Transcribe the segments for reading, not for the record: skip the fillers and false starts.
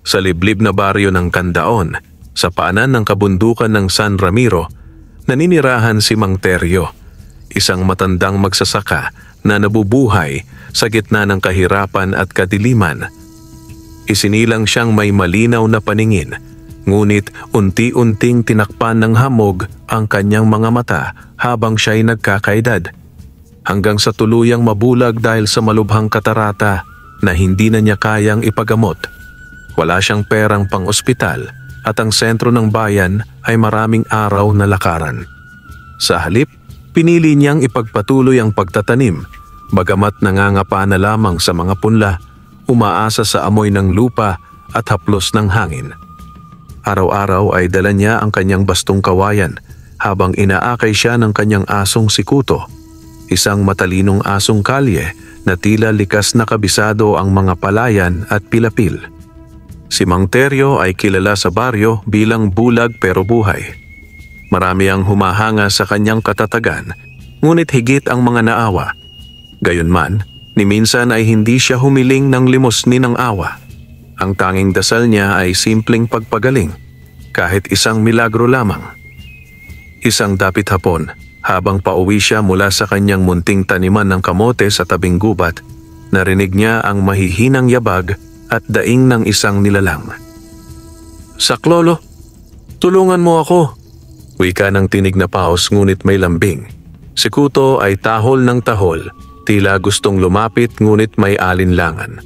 Sa liblib na baryo ng Candaon, sa paanan ng kabundukan ng San Ramiro, naninirahan si Mang Teryo, isang matandang magsasaka na nabubuhay sa gitna ng kahirapan at kadiliman. Isinilang siyang may malinaw na paningin, ngunit unti-unting tinakpan ng hamog ang kanyang mga mata habang siya'y nagkakaedad, hanggang sa tuluyang mabulag dahil sa malubhang katarata na hindi na niya kayang ipagamot. Wala siyang perang pang-ospital at ang sentro ng bayan ay maraming araw na lakaran. Sa halip, pinili niyang ipagpatuloy ang pagtatanim, bagamat nangangapa na lamang sa mga punla, umaasa sa amoy ng lupa at haplos ng hangin. Araw-araw ay dala niya ang kanyang bastong kawayan habang inaakay siya ng kanyang asong si Kuto, isang matalinong asong kalye na tila likas na kabisado ang mga palayan at pilapil. Si Mang Teryo ay kilala sa baryo bilang bulag pero buhay. Marami ang humahanga sa kanyang katatagan, ngunit higit ang mga naawa. Gayunman, ni minsan ay hindi siya humiling ng limosni ng awa. Ang tanging dasal niya ay simpleng pagpagaling, kahit isang milagro lamang. Isang dapit hapon, habang pauwi siya mula sa kanyang munting taniman ng kamote sa tabing gubat, narinig niya ang mahihinang yabag at daing ng isang nilalang. "Saklolo, tulungan mo ako," wika ng tinig na paos ngunit may lambing. Si Kuto ay tahol ng tahol, tila gustong lumapit ngunit may alinlangan.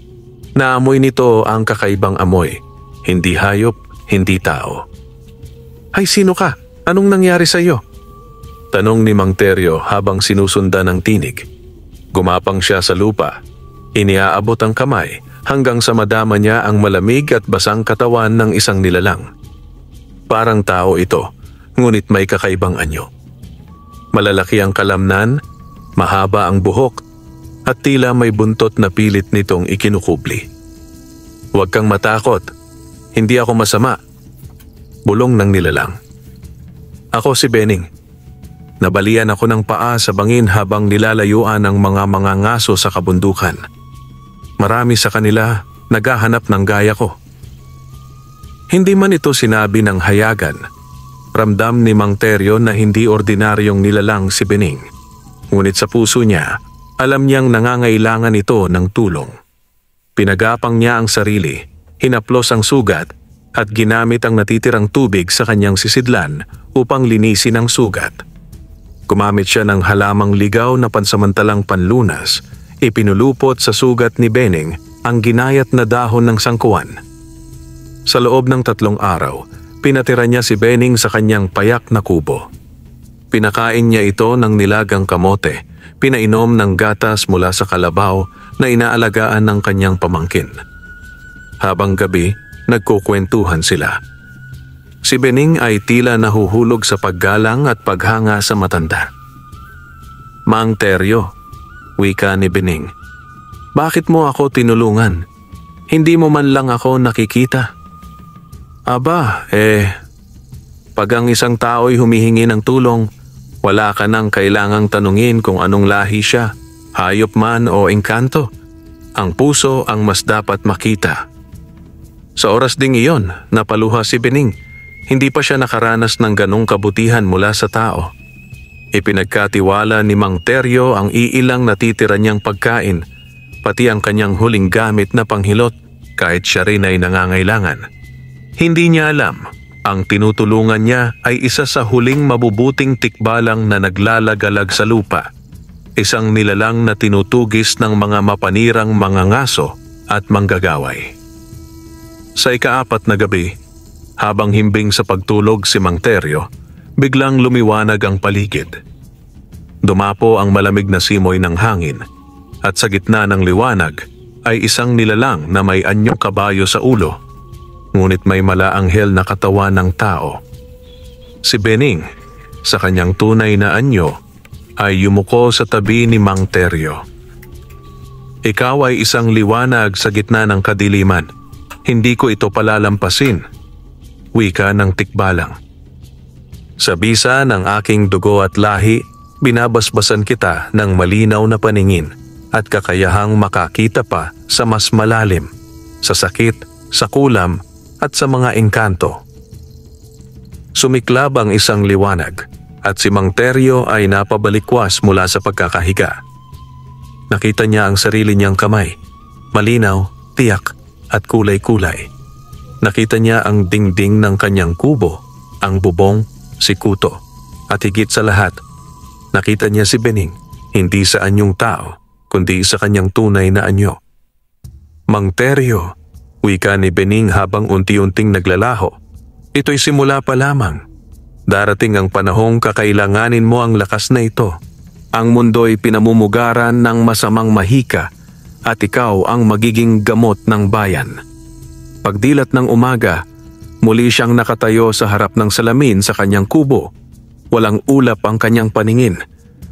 Naamoy nito ang kakaibang amoy, hindi hayop, hindi tao. "Ay, sino ka? Anong nangyari sa iyo?" tanong ni Mang Teryo habang sinusundan ng tinig. Gumapang siya sa lupa, iniaabot ang kamay hanggang sa madama niya ang malamig at basang katawan ng isang nilalang. Parang tao ito, ngunit may kakaibang anyo. Malalaki ang kalamnan, mahaba ang buhok, at tila may buntot na pilit nitong ikinukubli. "Huwag kang matakot, hindi ako masama," bulong ng nilalang. "Ako si Benning. Nabalian ako ng paa sa bangin habang nilalayuan ang mga ngaso sa kabundukan. Marami sa kanila naghahanap ng gaya ko." Hindi man ito sinabi ng hayagan, ramdam ni Mang Teryo na hindi ordinaryong nilalang si Benning. Ngunit sa puso niya, alam niyang nangangailangan ito ng tulong. Pinagapang niya ang sarili, hinaplos ang sugat at ginamit ang natitirang tubig sa kanyang sisidlan upang linisin ang sugat. Gumamit siya ng halamang ligaw na pansamantalang panlunas. Ipinulupot sa sugat ni Benning ang ginayat na dahon ng sangkuan. Sa loob ng 3 araw, pinatira niya si Benning sa kanyang payak na kubo. Pinakain niya ito ng nilagang kamote, pinainom ng gatas mula sa kalabaw na inaalagaan ng kanyang pamangkin. Habang gabi, nagkukwentuhan sila. Si Benning ay tila nahuhulog sa paggalang at paghanga sa matanda. "Mang Teryo," wika ni Benning, "bakit mo ako tinulungan? Hindi mo man lang ako nakikita." "Aba, pag ang isang tao'y humihingi ng tulong, wala ka nang kailangang tanungin kung anong lahi siya, hayop man o engkanto. Ang puso ang mas dapat makita." Sa oras ding iyon, napaluha si Benning. Hindi pa siya nakaranas ng ganong kabutihan mula sa tao. Ipinagkatiwala ni Mang Teryo ang iilang natitira niyang pagkain, pati ang kanyang huling gamit na panghilot kahit siya rin ay nangangailangan. Hindi niya alam, ang tinutulungan niya ay isa sa huling mabubuting tikbalang na naglalagalag sa lupa. Isang nilalang na tinutugis ng mga mapanirang mga ngaso at manggagaway. Sa ika-4 na gabi, habang himbing sa pagtulog si Mang Teryo, biglang lumiwanag ang paligid. Dumapo ang malamig na simoy ng hangin at sa gitna ng liwanag ay isang nilalang na may anyong kabayo sa ulo, ngunit may malaanghel na katawan ng tao. Si Benning, sa kanyang tunay na anyo, ay yumuko sa tabi ni Mang Teryo. "Ikaw ay isang liwanag sa gitna ng kadiliman. Hindi ko ito palalampasin," wika ng tikbalang. "Sa bisa ng aking dugo at lahi, binabasbasan kita ng malinaw na paningin at kakayahang makakita pa sa mas malalim, sa sakit, sa kulam at sa mga engkanto. Sumiklab ang isang liwanag at si Mang Teryo ay napabalikwas mula sa pagkakahiga. Nakita niya ang sarili niyang kamay, malinaw, tiyak at kulay-kulay. Nakita niya ang dingding ng kanyang kubo, ang bubong, si Kuto. At higit sa lahat, nakita niya si Bening, hindi sa anyong tao, kundi sa kanyang tunay na anyo. Mang Teryo, wika ni Bening habang unti-unting naglalaho. Ito'y simula pa lamang. Darating ang panahong kakailanganin mo ang lakas na ito. Ang mundo'y pinamumugaran ng masamang mahika at ikaw ang magiging gamot ng bayan. Pagdilat ng umaga, muli siyang nakatayo sa harap ng salamin sa kanyang kubo. Walang ulap ang kanyang paningin.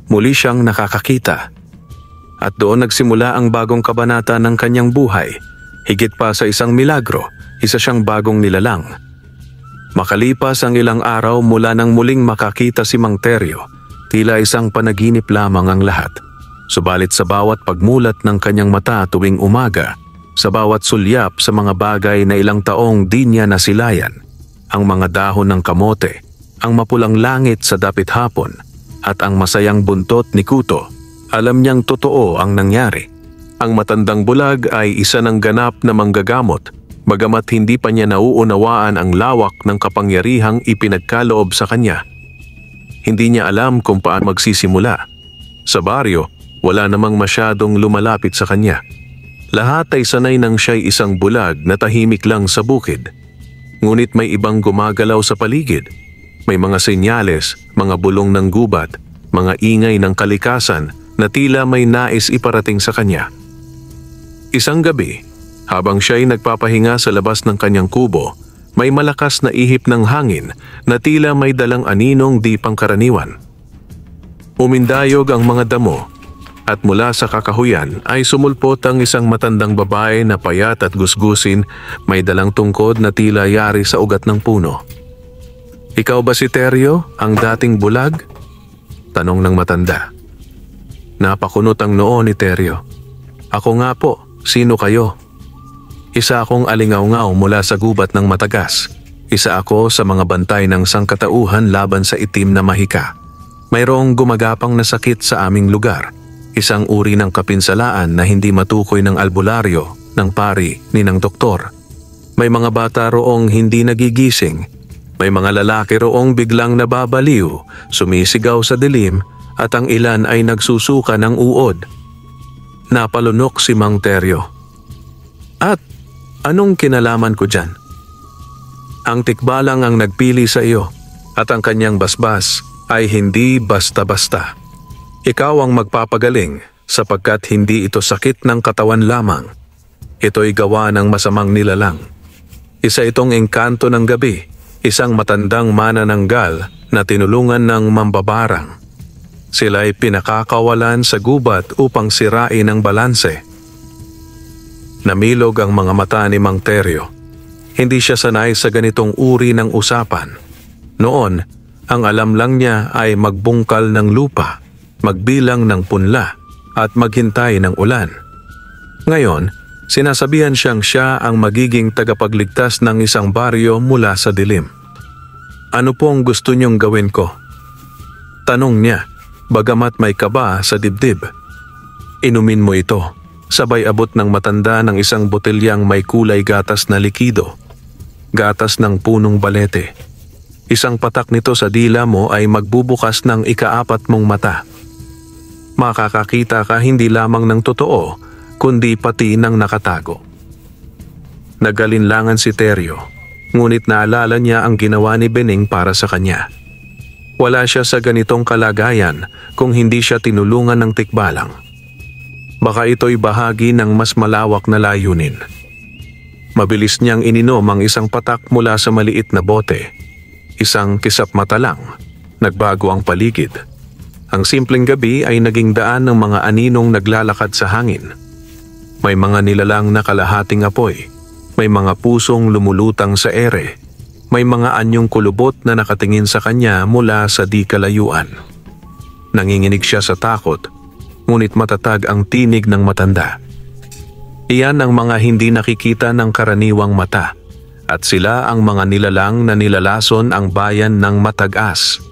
Muli siyang nakakakita. At doon nagsimula ang bagong kabanata ng kanyang buhay. Higit pa sa isang milagro, isa siyang bagong nilalang. Makalipas ang ilang araw mula nang muling makakita si Mang Teryo, tila isang panaginip lamang ang lahat. Subalit sa bawat pagmulat ng kanyang mata tuwing umaga, sa bawat sulyap sa mga bagay na ilang taong di niya nasilayan, ang mga dahon ng kamote, ang mapulang langit sa dapit hapon, at ang masayang buntot ni Kuto, alam niyang totoo ang nangyari. Ang matandang bulag ay isa ng ganap na manggagamot, bagamat hindi pa niya nauunawaan ang lawak ng kapangyarihang ipinagkaloob sa kanya. Hindi niya alam kung paano magsisimula. Sa baryo, wala namang masyadong lumalapit sa kanya. Lahat ay sanay nang siya'y isang bulag na tahimik lang sa bukid. Ngunit may ibang gumagalaw sa paligid. May mga senyales, mga bulong ng gubat, mga ingay ng kalikasan na tila may nais iparating sa kanya. Isang gabi, habang siya'y nagpapahinga sa labas ng kanyang kubo, may malakas na ihip ng hangin na tila may dalang aninong di pangkaraniwan. Umindayog ang mga damo at mula sa kakahuyan ay sumulpot ang isang matandang babae na payat at gusgusin, may dalang tungkod na tila yari sa ugat ng puno. "Ikaw ba si Teryo, ang dating bulag?" tanong ng matanda. Napakunot ang noo ni Teryo. "Ako nga po, sino kayo?" "Isa akong alingaw-ngaw mula sa gubat ng Matagas. Isa ako sa mga bantay ng sangkatauhan laban sa itim na mahika. Mayroong gumagapang na sakit sa aming lugar. Isang uri ng kapinsalaan na hindi matukoy ng albularyo, ng pari, ni ng doktor. May mga bata roong hindi nagigising. May mga lalaki roong biglang nababaliw, sumisigaw sa dilim, at ang ilan ay nagsusuka ng uod." Napalunok si Mang Teryo. "At anong kinalaman ko dyan?" "Ang tikbalang ang nagpili sa iyo at ang kanyang basbas ay hindi basta-basta. Ikaw ang magpapagaling sapagkat hindi ito sakit ng katawan lamang. Ito'y gawa ng masamang nilalang. Isa itong engkanto ng gabi, isang matandang manananggal na tinulungan ng mambabarang. Sila'y pinakakawalan sa gubat upang sirain ang balanse." Namilog ang mga mata ni Mang Teryo. Hindi siya sanay sa ganitong uri ng usapan. Noon, ang alam lang niya ay magbungkal ng lupa, magbilang ng punla, at maghintay ng ulan. Ngayon, sinasabihan siyang siya ang magiging tagapagligtas ng isang baryo mula sa dilim. "Ano pong gusto niyong gawin ko?" tanong niya, bagamat may kaba sa dibdib. "Inumin mo ito." Sabay abot ng matanda ng isang botelyang may kulay gatas na likido. Gatas ng punong balete. Isang patak nito sa dila mo ay magbubukas ng ika-4 mong mata. Makakakita ka hindi lamang ng totoo, kundi pati ng nakatago. Nagalinlangan si Teryo, ngunit naalala niya ang ginawa ni Bening para sa kanya. Wala siya sa ganitong kalagayan kung hindi siya tinulungan ng tikbalang. Baka ito'y bahagi ng mas malawak na layunin. Mabilis niyang ininom ang isang patak mula sa maliit na bote. Isang kisap mata lang, nagbago ang paligid. Ang simpleng gabi ay naging daan ng mga aninong naglalakad sa hangin. May mga nilalang na kalahating apoy, may mga pusong lumulutang sa ere, may mga anyong kulubot na nakatingin sa kanya mula sa di kalayuan. Nanginginig siya sa takot, ngunit matatag ang tinig ng matanda. Iyan ang mga hindi nakikita ng karaniwang mata, at sila ang mga nilalang na nilalason ang bayan ng Matagas.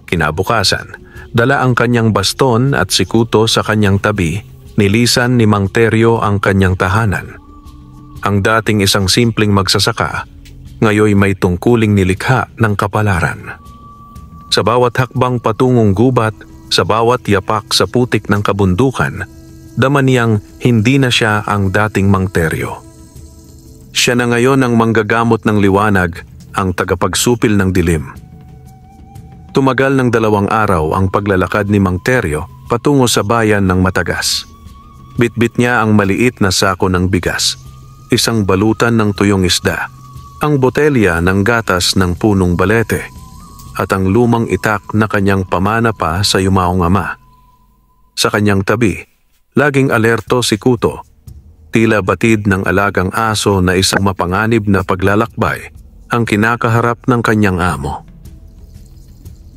Kinabukasan, dala ang kanyang baston at sikuto sa kanyang tabi, nilisan ni Mang Teryo ang kanyang tahanan. Ang dating isang simpleng magsasaka, ngayoy may tungkuling nilikha ng kapalaran. Sa bawat hakbang patungong gubat, sa bawat yapak sa putik ng kabundukan, dama niyang hindi na siya ang dating Mang Teryo. Siya na ngayon ang manggagamot ng liwanag, ang tagapagsupil ng dilim. Tumagal ng 2 araw ang paglalakad ni Mang Teryo patungo sa bayan ng Matagas. Bitbit niya ang maliit na sako ng bigas, isang balutan ng tuyong isda, ang botelya ng gatas ng punong balete, at ang lumang itak na kanyang pamana pa sa yumaong ama. Sa kanyang tabi, laging alerto si Kuto, tila batid ng alagang aso na isang mapanganib na paglalakbay ang kinakaharap ng kanyang amo.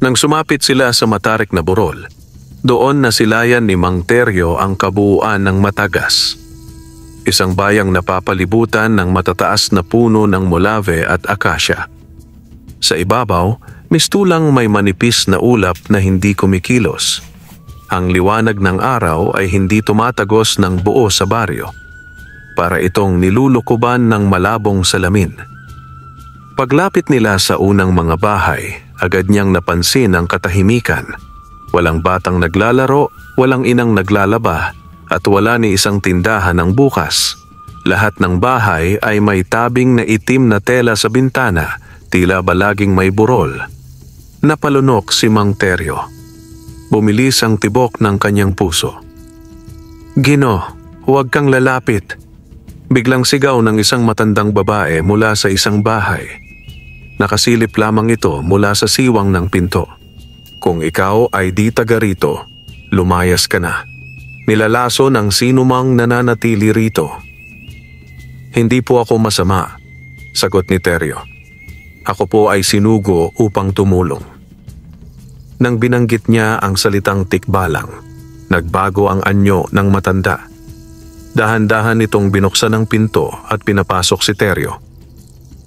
Nang sumapit sila sa matarik na burol, doon nasilayan ni Mang Teryo ang kabuuan ng Matagas. Isang bayang napapalibutan ng matataas na puno ng molave at akasya. Sa ibabaw, mistulang may manipis na ulap na hindi kumikilos. Ang liwanag ng araw ay hindi tumatagos ng buo sa baryo. Para itong nilulukuban ng malabong salamin. Paglapit nila sa unang mga bahay, agad niyang napansin ang katahimikan. Walang batang naglalaro, walang inang naglalaba, at wala ni isang tindahan ng bukas. Lahat ng bahay ay may tabing na itim na tela sa bintana, tila ba laging may burol. Napalunok si Mang Teryo. Bumilis ang tibok ng kanyang puso. "Gino, huwag kang lalapit." Biglang sigaw ng isang matandang babae mula sa isang bahay. Nakasilip lamang ito mula sa siwang ng pinto. "Kung ikaw ay di taga rito, lumayas ka na. Nilalaso ng sinumang nananatili rito." "Hindi po ako masama," sagot ni Teryo. "Ako po ay sinugo upang tumulong." Nang binanggit niya ang salitang tikbalang, nagbago ang anyo ng matanda. Dahan-dahan itong binuksan ang pinto at pinapasok si Teryo.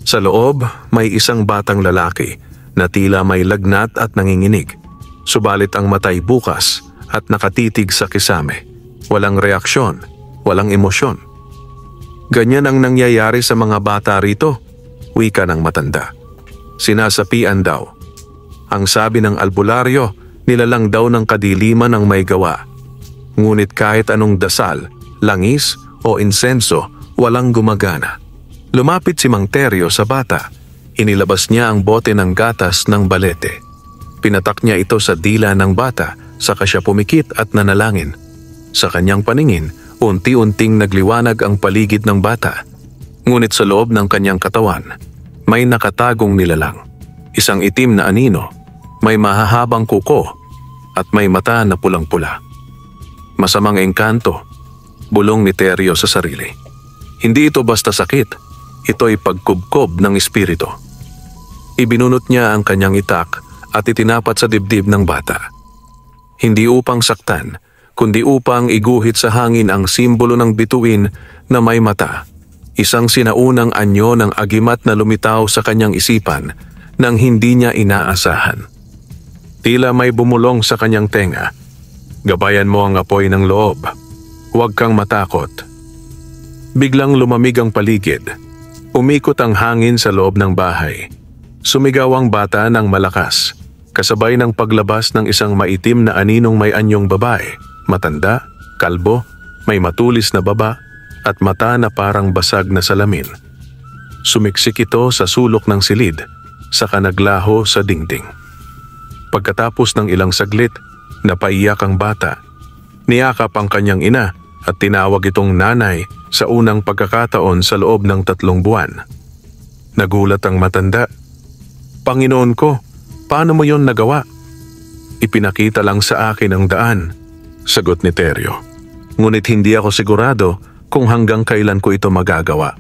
Sa loob, may isang batang lalaki na tila may lagnat at nanginginig. Subalit ang matay bukas at nakatitig sa kisame. Walang reaksyon, walang emosyon. "Ganyan ang nangyayari sa mga bata rito," wika ng matanda. "Sinasapian daw. Ang sabi ng albularyo, nilalang daw ng kadiliman ang may gawa. Ngunit kahit anong dasal, langis o insenso, walang gumagana." Lumapit si Mang Teryo sa bata. Inilabas niya ang bote ng gatas ng balete. Pinatak niya ito sa dila ng bata, saka siya pumikit at nanalangin. Sa kanyang paningin, unti-unting nagliwanag ang paligid ng bata. Ngunit sa loob ng kanyang katawan, may nakatagong nilalang. Isang itim na anino, may mahahabang kuko, at may mata na pulang-pula. Masamang engkanto, bulong ni Teryo sa sarili. Hindi ito basta sakit, ito'y pagkubkob ng espiritu. Ibinunot niya ang kanyang itak at itinapat sa dibdib ng bata. Hindi upang saktan, kundi upang iguhit sa hangin ang simbolo ng bituin na may mata. Isang sinaunang anyo ng agimat na lumitaw sa kanyang isipan nang hindi niya inaasahan. Tila may bumulong sa kanyang tenga. "Gabayan mo ang apoy ng loob. Huwag kang matakot." Biglang lumamig ang paligid. Umikot ang hangin sa loob ng bahay. Sumigaw ang bata ng malakas, kasabay ng paglabas ng isang maitim na aninong may anyong babae, matanda, kalbo, may matulis na baba, at mata na parang basag na salamin. Sumiksik ito sa sulok ng silid, saka naglaho sa dingding. Pagkatapos ng ilang saglit, napaiyak ang bata. Niyakap ang kanyang ina at tinawag itong nanay sa unang pagkakataon sa loob ng 3 buwan. Nagulat ang matanda. "Panginoon ko, paano mo yon nagawa?" "Ipinakita lang sa akin ang daan," sagot ni Teryo. "Ngunit hindi ako sigurado kung hanggang kailan ko ito magagawa.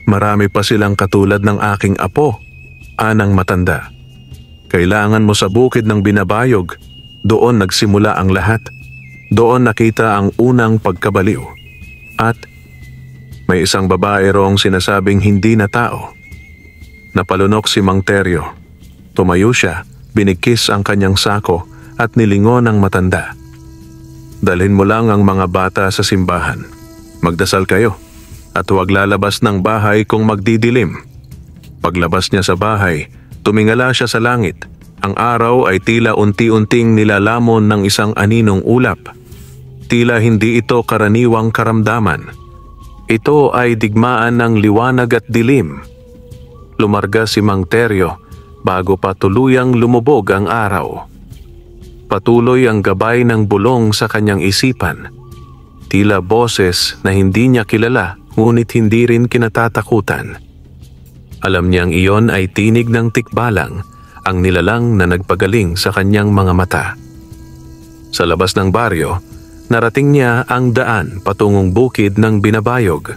Marami pa silang katulad ng aking apo," anang matanda. "Kailangan mo sa bukid ng binabayog. Doon nagsimula ang lahat. Doon nakita ang unang pagkabaliw. At May isang babae roong sinasabing hindi na tao. Napalunok si Mang Teryo. Tumayo siya, binigkis ang kanyang sako at nilingon ang matanda. Dalhin mo lang ang mga bata sa simbahan. Magdasal kayo at huwag lalabas ng bahay kung magdidilim. Paglabas niya sa bahay, tumingala siya sa langit. Ang araw ay tila unti-unting nilalamon ng isang aninong ulap. Tila hindi ito karaniwang karamdaman. Ito ay digmaan ng liwanag at dilim. Lumarga si Mang Teryo bago pa tuluyang lumubog ang araw. Patuloy ang gabay ng bulong sa kanyang isipan. Tila boses na hindi niya kilala ngunit hindi rin kinatatakutan. Alam niyang iyon ay tinig ng tikbalang, ang nilalang na nagpagaling sa kanyang mga mata. Sa labas ng baryo, narating niya ang daan patungong bukid ng Binabayog.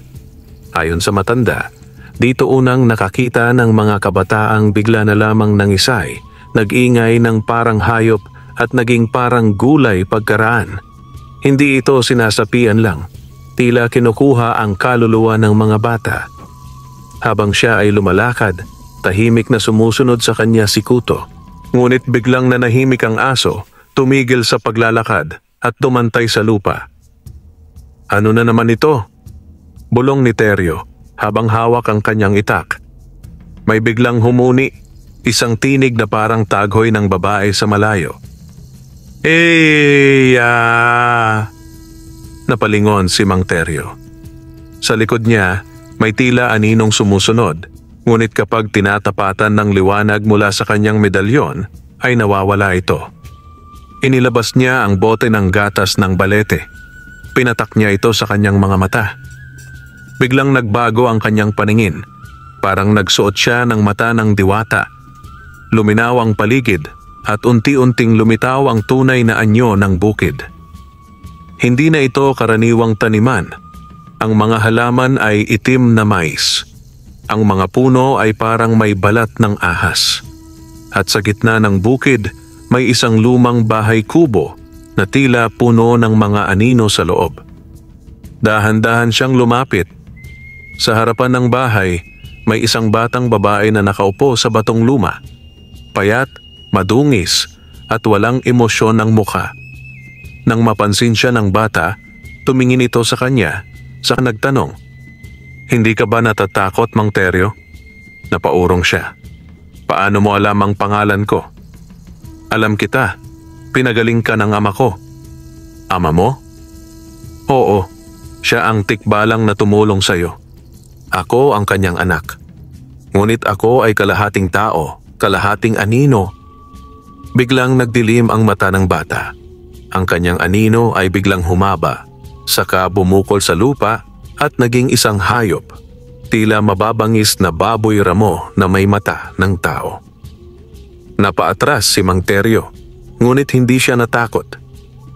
Ayon sa matanda, dito unang nakakita ng mga kabataang bigla na lamang nangisay, nag-ingay ng parang hayop at naging parang gulay pagkaraan. Hindi ito sinasapian lang, tila kinukuha ang kaluluwa ng mga bata. Habang siya ay lumalakad, tahimik na sumusunod sa kanya si Kuto. Ngunit biglang nanahimik ang aso, tumigil sa paglalakad at tumantay sa lupa. Ano na naman ito? Bulong ni Teryo habang hawak ang kanyang itak. May biglang humuni, isang tinig na parang taghoy ng babae sa malayo. Eya! Napalingon si Mang Teryo. Sa likod niya, may tila aninong sumusunod, ngunit kapag tinatapatan ng liwanag mula sa kanyang medalyon, ay nawawala ito. Inilabas niya ang bote ng gatas ng balete. Pinatak niya ito sa kanyang mga mata. Biglang nagbago ang kanyang paningin. Parang nagsuot siya ng mata ng diwata. Luminaw ang paligid at unti-unting lumitaw ang tunay na anyo ng bukid. Hindi na ito karaniwang taniman. Ang mga halaman ay itim na mais. Ang mga puno ay parang may balat ng ahas. At sa gitna ng bukid, may isang lumang bahay kubo na tila puno ng mga anino sa loob. Dahan-dahan siyang lumapit. Sa harapan ng bahay, may isang batang babae na nakaupo sa batong luma. Payat, madungis, at walang emosyon ang mukha. Nang mapansin siya ng bata, tumingin ito sa kanya, saka nagtanong, "Hindi ka ba natatakot, Mang Teryo?" Napaurong siya. "Paano mo alam ang pangalan ko?" "Alam kita. Pinagaling ka ng ama ko." "Ama mo?" "Oo. Siya ang tikbalang na tumulong sa'yo. Ako ang kanyang anak. Ngunit ako ay kalahating tao, kalahating anino." Biglang nagdilim ang mata ng bata. Ang kanyang anino ay biglang humaba, saka bumukol sa lupa at naging isang hayop. Tila mababangis na baboy ramo na may mata ng tao. Napaatras si Mang Teryo, ngunit hindi siya natakot.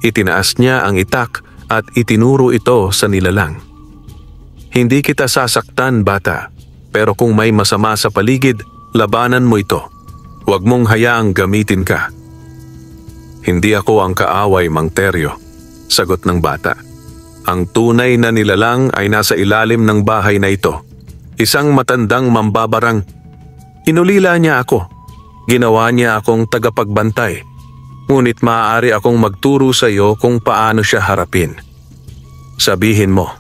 Itinaas niya ang itak at itinuro ito sa nilalang. "Hindi kita sasaktan, bata, pero kung may masama sa paligid, labanan mo ito. Huwag mong hayaang gamitin ka." "Hindi ako ang kaaway, Mang Teryo," sagot ng bata. "Ang tunay na nilalang ay nasa ilalim ng bahay na ito. Isang matandang mambabarang. Inulila niya ako. Ginawa niya akong tagapagbantay. Ngunit maaari akong magturo sa iyo kung paano siya harapin. Sabihin mo,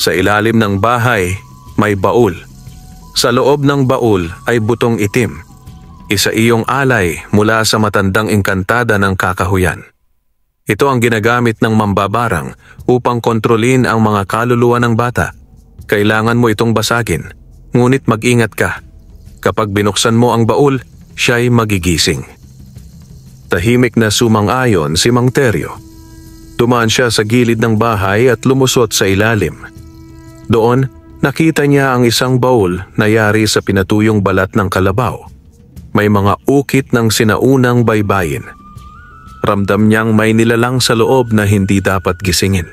sa ilalim ng bahay may baul. Sa loob ng baul ay butong itim. Isa iyong alay mula sa matandang engkantada ng kakahuyan. Ito ang ginagamit ng mambabarang upang kontrolin ang mga kaluluwa ng bata. Kailangan mo itong basagin, ngunit mag-ingat ka. Kapag binuksan mo ang baul, siya'y magigising." Tahimik na sumang-ayon si Mang Teryo. Dumaan siya sa gilid ng bahay at lumusot sa ilalim. Doon, nakita niya ang isang baul na yari sa pinatuyong balat ng kalabaw. May mga ukit ng sinaunang baybayin. Ramdam niyang may nilalang sa loob na hindi dapat gisingin.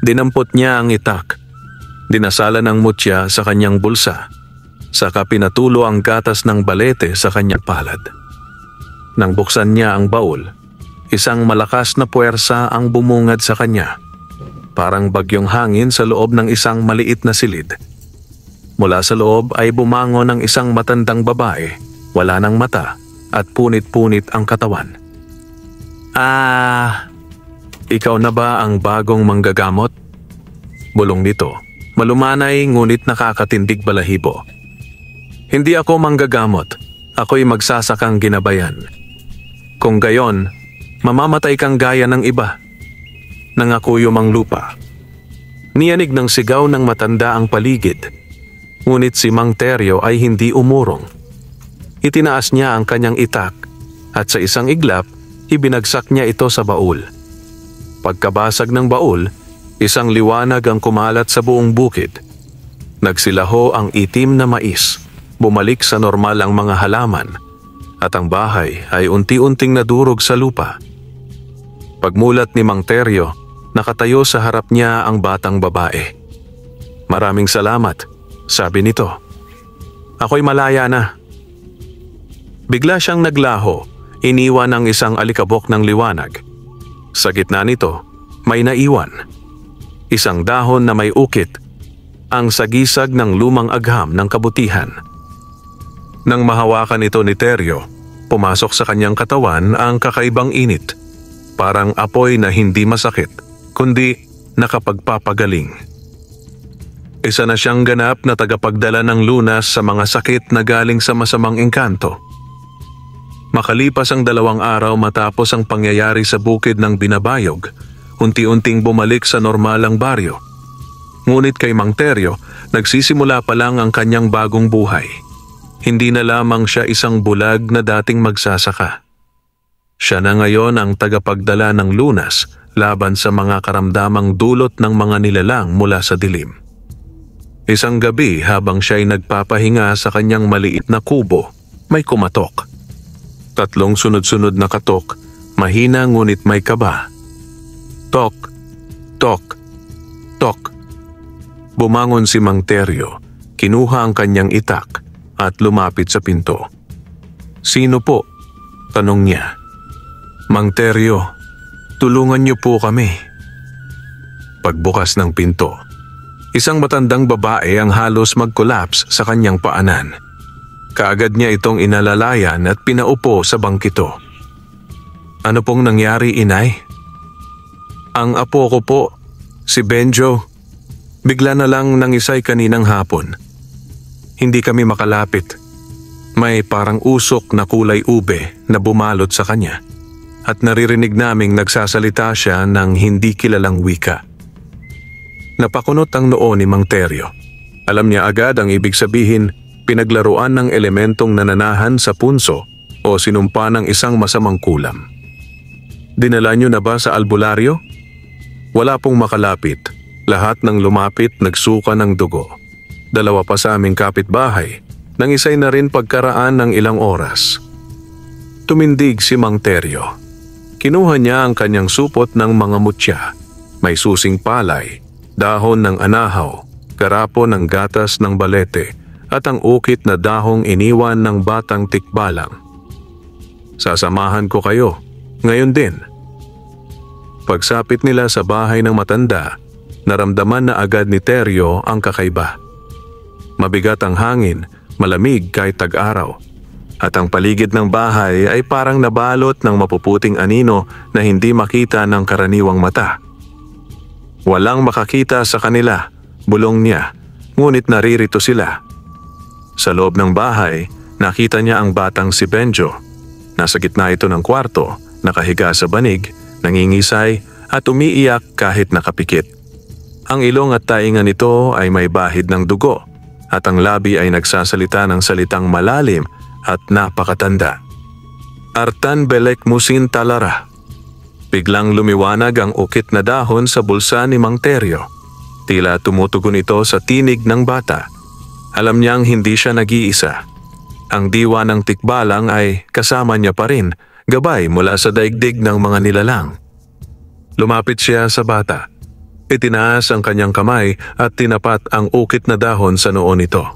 Dinampot niya ang itak. Dinasalan ang mutya sa kanyang bulsa. Saka pinatulo ang gatas ng balete sa kanyang palad. Nang buksan niya ang baul, isang malakas na puwersa ang bumungad sa kanya. parang bagyong hangin sa loob ng isang maliit na silid. Mula sa loob ay bumangon ang isang matandang babae, wala ng mata at punit-punit ang katawan. Ikaw na ba ang bagong manggagamot? Bulong nito, malumanay ngunit nakakatindig balahibo. Hindi ako manggagamot, ako'y magsasakang ginabayan. Kung gayon, mamamatay kang gaya ng iba. Nangako yung lupa. Niyanig ng sigaw ng matanda ang paligid. Ngunit si Mang Teryo ay hindi umurong. Itinaas niya ang kanyang itak at sa isang iglap, ibinagsak niya ito sa baul. Pagkabasag ng baul, isang liwanag ang kumalat sa buong bukid. Nagsilaho ang itim na mais, bumalik sa normal ang mga halaman, at ang bahay ay unti-unting nadurog sa lupa. Pagmulat ni Mang Teryo, nakatayo sa harap niya ang batang babae. Maraming salamat, sabi nito. Ako'y malaya na. Bigla siyang naglaho, iniwan ang isang alikabok ng liwanag. Sa gitna nito, may naiwan. Isang dahon na may ukit, ang sagisag ng lumang agham ng kabutihan. Nang mahawakan ito ni Teryo, pumasok sa kanyang katawan ang kakaibang init, parang apoy na hindi masakit, kundi nakapagpapagaling. Isa na siyang ganap na tagapagdala ng lunas sa mga sakit na galing sa masamang engkanto. Makalipas ang 2 araw matapos ang pangyayari sa bukid ng Binabayog, unti-unting bumalik sa normal ang baryo. Ngunit kay Mang Teryo, nagsisimula pa lang ang kanyang bagong buhay. Hindi na lamang siya isang bulag na dating magsasaka. Siya na ngayon ang tagapagdala ng lunas laban sa mga karamdamang dulot ng mga nilalang mula sa dilim. Isang gabi habang siya'y nagpapahinga sa kanyang maliit na kubo, may kumatok. 3 sunod-sunod na katok, mahina ngunit may kaba. Tok, tok, tok. Bumangon si Mang Teryo, kinuha ang kanyang itak at lumapit sa pinto. Sino po? Tanong niya. Mang Teryo, tulungan niyo po kami. Pagbukas ng pinto, isang matandang babae ang halos mag-collapse sa kanyang paanan. Kaagad niya itong inalalayan at pinaupo sa bangkito. Ano pong nangyari, inay? Ang apo ko po, si Benjo, bigla na lang nangisay kaninang hapon. Hindi kami makalapit. May parang usok na kulay ube na bumalot sa kanya at naririnig naming nagsasalita siya ng hindi kilalang wika. Napakunot ang noo ni Mang Teryo. Alam niya agad ang ibig sabihin, pinaglaruan ng elementong nananahan sa punso o sinumpa ng isang masamang kulam. Dinala niyo na ba sa albularyo? Wala pong makalapit. Lahat ng lumapit nagsuka ng dugo. 2 pa sa aming kapitbahay, nangisay na rin pagkaraan ng ilang oras. Tumindig si Mang Teryo. Kinuha niya ang kanyang supot ng mga mutya. May susing palay, dahon ng anahaw, garapon ng gatas ng balete, at ang ukit na dahong iniwan ng batang tikbalang. Sasamahan ko kayo, ngayon din. Pagsapit nila sa bahay ng matanda, naramdaman na agad ni Teryo ang kakaiba. Mabigat ang hangin, malamig kahit tag-araw, at ang paligid ng bahay ay parang nabalot ng mapuputing anino na hindi makita ng karaniwang mata. Walang makakita sa kanila, bulong niya, ngunit naririto sila. Sa loob ng bahay, nakita niya ang batang si Benjo. Nasa gitna ito ng kwarto, nakahiga sa banig, nangingisay at umiiyak kahit nakapikit. Ang ilong at tainga nito ay may bahid ng dugo at ang labi ay nagsasalita ng salitang malalim at napakatanda. Artan belek musin talara. Biglang lumiwanag ang ukit na dahon sa bulsa ni Mang Teryo. Tila tumutugon ito sa tinig ng bata. Alam niyang hindi siya nag-iisa. Ang diwa ng tikbalang ay kasama niya pa rin, gabay mula sa daigdig ng mga nilalang. Lumapit siya sa bata. Itinaas ang kanyang kamay at tinapat ang ukit na dahon sa noo nito.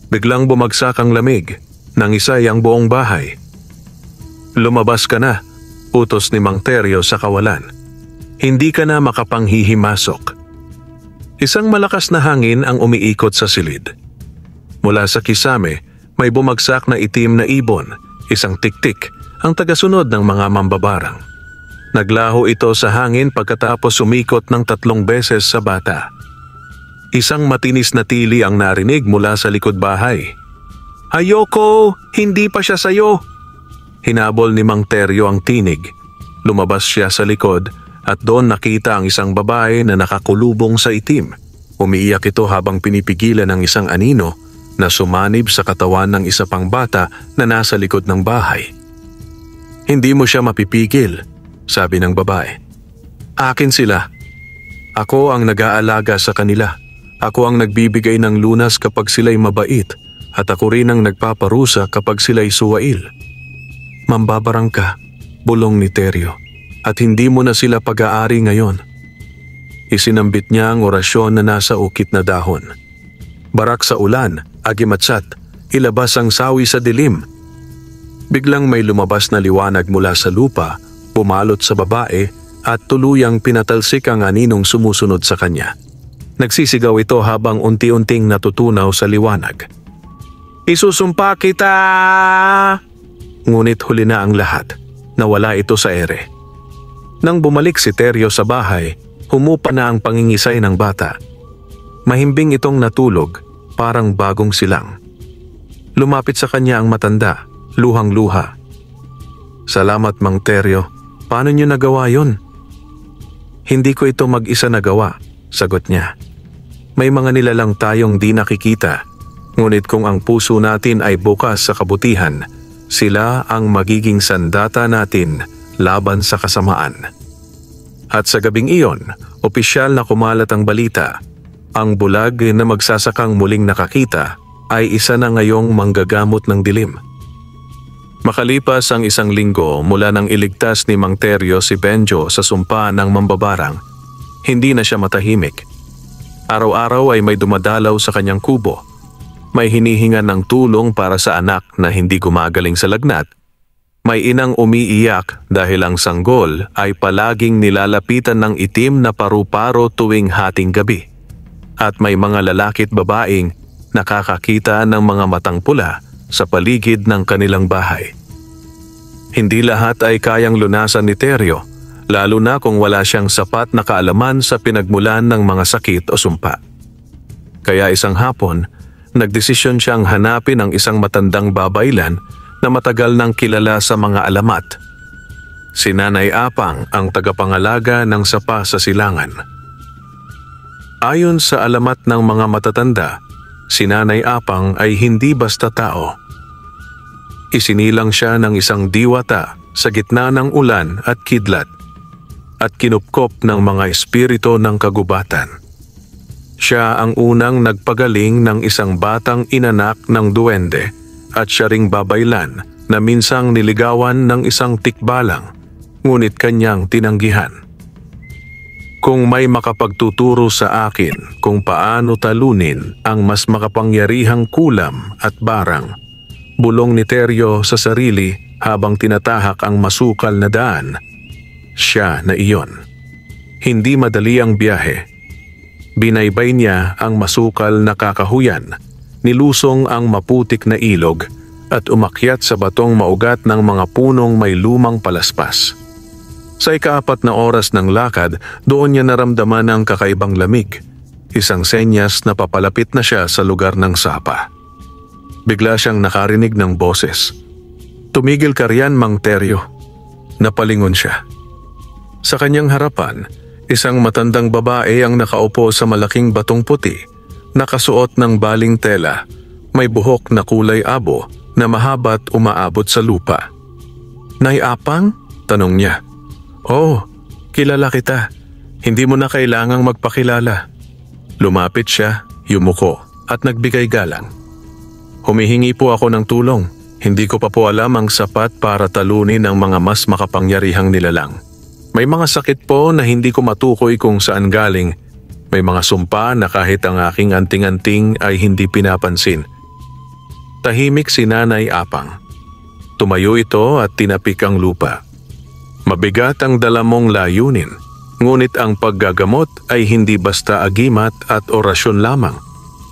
Biglang bumagsak ang lamig, nangisay ang buong bahay. Lumabas ka na, utos ni Mang Teryo sa kawalan. Hindi ka na makapanghihimasok. Isang malakas na hangin ang umiikot sa silid. Mula sa kisame, may bumagsak na itim na ibon, isang tiktik, ang tagasunod ng mga mambabarang. Naglaho ito sa hangin pagkatapos umikot ng 3 beses sa bata. Isang matinis na tili ang narinig mula sa likod bahay. "Ayoko! Hindi pa siya sayo!" Hinabol ni Mang Teryo ang tinig. Lumabas siya sa likod at doon nakita ang isang babae na nakakulubong sa itim. Umiiyak ito habang pinipigilan ng isang anino na sumanib sa katawan ng isa pang bata na nasa likod ng bahay. "Hindi mo siya mapipigil," sabi ng babae. "Akin sila. Ako ang nag-aalaga sa kanila. Ako ang nagbibigay ng lunas kapag sila'y mabait at ako rin ang nagpaparusa kapag sila'y suwail." "Mambabarang ka," bulong ni Teryo, "at hindi mo na sila pag-aari ngayon." Isinambit niya ang orasyon na nasa ukit na dahon. Barak sa ulan, agimatsat, ilabas ang sawi sa dilim. Biglang may lumabas na liwanag mula sa lupa, pumalot sa babae at tuluyang pinatalsik ang aninong sumusunod sa kanya. Nagsisigaw ito habang unti-unting natutunaw sa liwanag. "Isusumpa kita!" Ngunit huli na ang lahat. Nawala ito sa ere. Nang bumalik si Teryo sa bahay, humupa na ang pangingisay ng bata. Mahimbing itong natulog, parang bagong silang. Lumapit sa kanya ang matanda, luhang-luha. "Salamat, Mang Teryo. Paano niyo nagawa yon?" "Hindi ko ito mag-isa nagawa," sagot niya. "May mga nilalang tayong di nakikita, ngunit kung ang puso natin ay bukas sa kabutihan, sila ang magiging sandata natin laban sa kasamaan." At sa gabing iyon, opisyal na kumalat ang balita. Ang bulag na magsasakang muling nakakita ay isa na ngayong manggagamot ng dilim. Makalipas ang 1 linggo mula nang iligtas ni Mang Teryo si Benjo sa sumpa ng mambabarang, hindi na siya matahimik. Araw-araw ay may dumadalaw sa kanyang kubo. May hinihingan ng tulong para sa anak na hindi gumagaling sa lagnat. May inang umiiyak dahil ang sanggol ay palaging nilalapitan ng itim na paru-paro tuwing hating gabi. At may mga lalaki at babaeng nakakakita ng mga matang pula sa paligid ng kanilang bahay. Hindi lahat ay kayang lunasan ni Teryo, lalo na kung wala siyang sapat na kaalaman sa pinagmulan ng mga sakit o sumpa. Kaya isang hapon, nagdesisyon siyang hanapin ang isang matandang babaylan na matagal nang kilala sa mga alamat. Si Nanay Apang ang tagapangalaga ng sapa sa silangan. Ayon sa alamat ng mga matatanda, si Nanay Apang ay hindi basta tao. Isinilang siya ng isang diwata sa gitna ng ulan at kidlat at kinupkop ng mga espiritu ng kagubatan. Siya ang unang nagpagaling ng isang batang inanak ng duwende at siya ring babaylan na minsang niligawan ng isang tikbalang, ngunit kanyang tinanggihan. "Kung may makapagtuturo sa akin kung paano talunin ang mas makapangyarihang kulam at barang," bulong ni Teryo sa sarili habang tinatahak ang masukal na daan, siya na iyon. Hindi madali ang biyahe. Binaybay niya ang masukal na kakahuyan, nilusong ang maputik na ilog at umakyat sa batong maugat ng mga punong may lumang palaspas. Sa ika-4 na oras ng lakad, doon niya naramdaman ang kakaibang lamig, isang senyas na papalapit na siya sa lugar ng sapa. Bigla siyang nakarinig ng boses. "Tumigil ka riyan, Mang Teryo." Napalingon siya. Sa kanyang harapan, isang matandang babae ang nakaupo sa malaking batong puti, nakasuot ng baling tela, may buhok na kulay abo na mahaba't umaabot sa lupa. "Nay Apang?" tanong niya. "Oh, kilala kita. Hindi mo na kailangang magpakilala." Lumapit siya, yumuko at nagbigay galang. "Humihingi po ako ng tulong. Hindi ko pa po alam ang sapat para talunin ang mga mas makapangyarihang nilalang. May mga sakit po na hindi ko matukoy kung saan galing. May mga sumpa na kahit ang aking anting-anting ay hindi pinapansin." Tahimik si Nanay Apang. Tumayo ito at tinapik ang lupa. "Mabigat ang dala mong layunin. Ngunit ang paggagamot ay hindi basta agimat at orasyon lamang.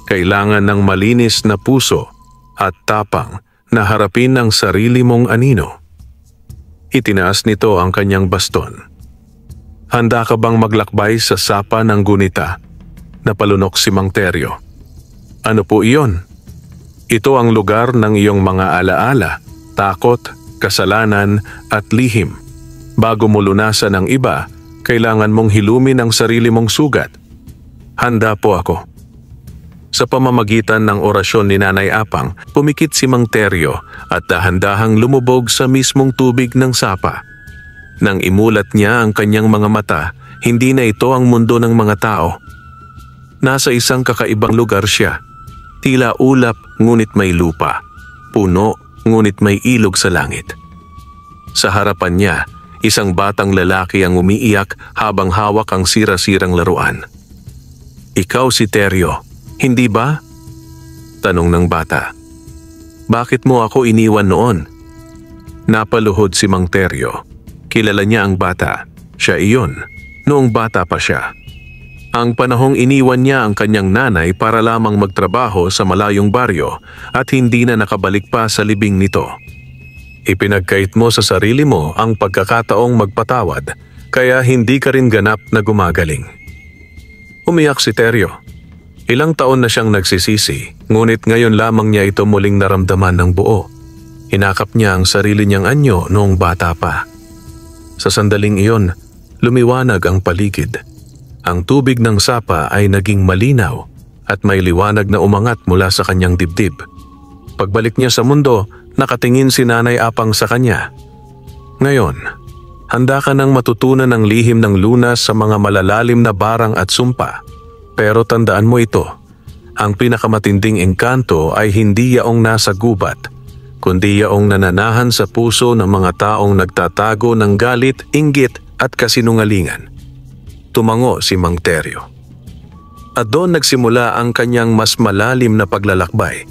Kailangan ng malinis na puso at tapang na harapin ang sarili mong anino. Itinaas nito ang kanyang baston. Handa ka bang maglakbay sa sapa ng gunita? Napalunok si Mang Teryo. Ano po iyon? Ito ang lugar ng iyong mga alaala, takot, kasalanan at lihim. Bago mo lunasan ang iba, kailangan mong hilumin ang sarili mong sugat. Handa po ako. Sa pamamagitan ng orasyon ni Nanay Apang, pumikit si Mang Teryo at dahan-dahang lumubog sa mismong tubig ng sapa. Nang imulat niya ang kanyang mga mata, hindi na ito ang mundo ng mga tao. Nasa isang kakaibang lugar siya. Tila ulap ngunit may lupa. Puno ngunit may ilog sa langit. Sa harapan niya, isang batang lalaki ang umiiyak habang hawak ang sira-sirang laruan. Ikaw si Teryo, hindi ba? Tanong ng bata. Bakit mo ako iniwan noon? Napaluhod si Mang Teryo. Kilala niya ang bata. Siya iyon, noong bata pa siya. Ang panahong iniwan niya ang kanyang nanay para lamang magtrabaho sa malayong baryo at hindi na nakabalik pa sa libing nito. Ipinagkait mo sa sarili mo ang pagkakataong magpatawad, kaya hindi ka rin ganap na gumagaling. Umiyak si Teryo. Ilang taon na siyang nagsisisi, ngunit ngayon lamang niya ito muling naramdaman ng buo. Hinakap niya ang sarili niyang anyo noong bata pa. Sa sandaling iyon, lumiwanag ang paligid. Ang tubig ng sapa ay naging malinaw at may liwanag na umangat mula sa kanyang dibdib. Pagbalik niya sa mundo, nakatingin si Nanay Apang sa kanya. Ngayon, handa ka nang matutunan ang lihim ng Lunas sa mga malalalim na barang at sumpa. Pero tandaan mo ito, ang pinakamatinding engkanto ay hindi yaong nasa gubat, kundi yaong nananahan sa puso ng mga taong nagtatago ng galit, inggit at kasinungalingan. Tumango si Mang Teryo. At doon nagsimula ang kanyang mas malalim na paglalakbay,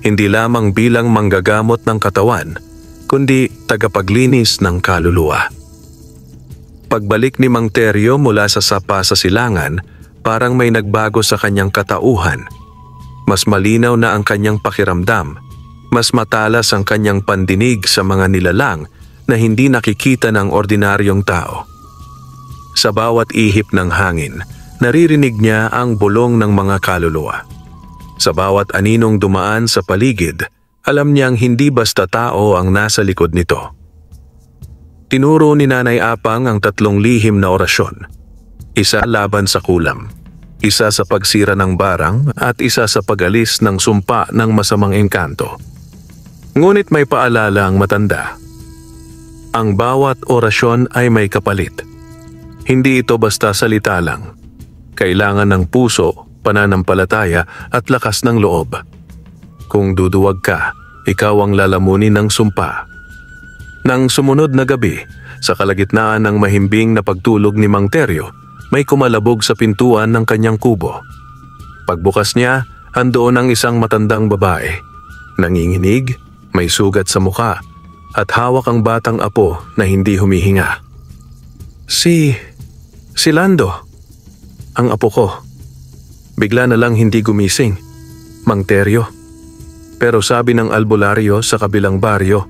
hindi lamang bilang manggagamot ng katawan, kundi tagapaglinis ng kaluluwa. Pagbalik ni Mang Teryo mula sa sapa sa silangan, parang may nagbago sa kanyang katauhan. Mas malinaw na ang kanyang pakiramdam, mas matalas ang kanyang pandinig sa mga nilalang na hindi nakikita ng ordinaryong tao. Sa bawat ihip ng hangin, naririnig niya ang bulong ng mga kaluluwa. Sa bawat aninong dumaan sa paligid, alam niyang hindi basta tao ang nasa likod nito. Tinuro ni Nanay Apang ang 3 lihim na orasyon. Isa laban sa kulam, isa sa pagsira ng barang at isa sa pag-alis ng sumpa ng masamang engkanto. Ngunit may paalala ang matanda. Ang bawat orasyon ay may kapalit. Hindi ito basta salita lang. Kailangan ng puso, pananampalataya at lakas ng loob. Kung duduwag ka, ikaw ang lalamunin ng sumpa. Nang sumunod na gabi, sa kalagitnaan ng mahimbing na pagtulog ni Mang Teryo, may kumalabog sa pintuan ng kanyang kubo. Pagbukas niya, andoon ang isang matandang babae. Nanginginig, may sugat sa muka, at hawak ang batang apo na hindi humihinga. Si Lando, ang apo ko. Bigla na lang hindi gumising, Mang Teryo. Pero sabi ng albularyo sa kabilang baryo,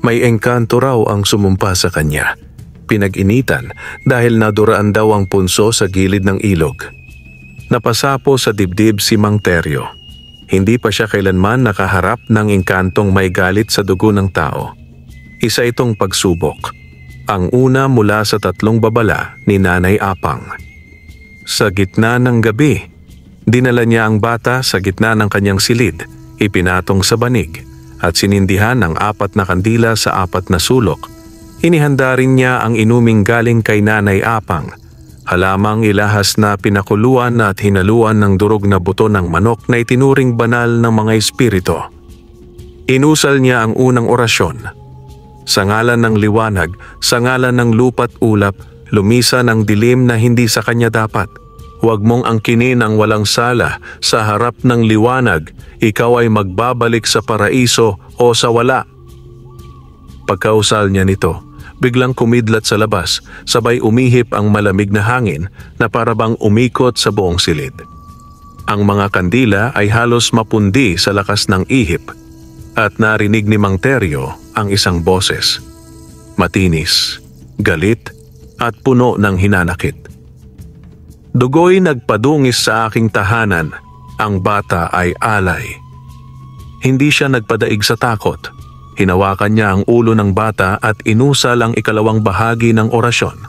may engkanto raw ang sumumpa sa kanya. Pinag-initan dahil naduraan daw ang punso sa gilid ng ilog. Napasapo sa dibdib si Mang Teryo. Hindi pa siya kailanman nakaharap ng engkantong may galit sa dugo ng tao. Isa itong pagsubok. Ang una mula sa 3 babala ni Nanay Apang. Sa gitna ng gabi, dinala niya ang bata sa gitna ng kanyang silid, ipinatong sa banig, at sinindihan ng 4 na kandila sa 4 na sulok. Inihanda rin niya ang inuming galing kay Nanay Apang, halamang ilahas na pinakuluan at hinaluan ng durog na buto ng manok na itinuring banal ng mga espiritu. Inusal niya ang unang orasyon. Sa ngalan ng liwanag, sa ngalan ng lupa't ulap, lumisan ang dilim na hindi sa kanya dapat. Huwag mong angkinin ang walang sala, sa harap ng liwanag, ikaw ay magbabalik sa paraiso o sa wala. Pagkausal niya nito, biglang kumidlat sa labas, sabay umihip ang malamig na hangin na parabang umikot sa buong silid. Ang mga kandila ay halos mapundi sa lakas ng ihip at narinig ni Mang Teryo ang isang boses. Matinis, galit at puno ng hinanakit. Dugoy nagpadungis sa aking tahanan, ang bata ay alay. Hindi siya nagpadaig sa takot. Hinawakan niya ang ulo ng bata at inusal ang ikalawang bahagi ng orasyon.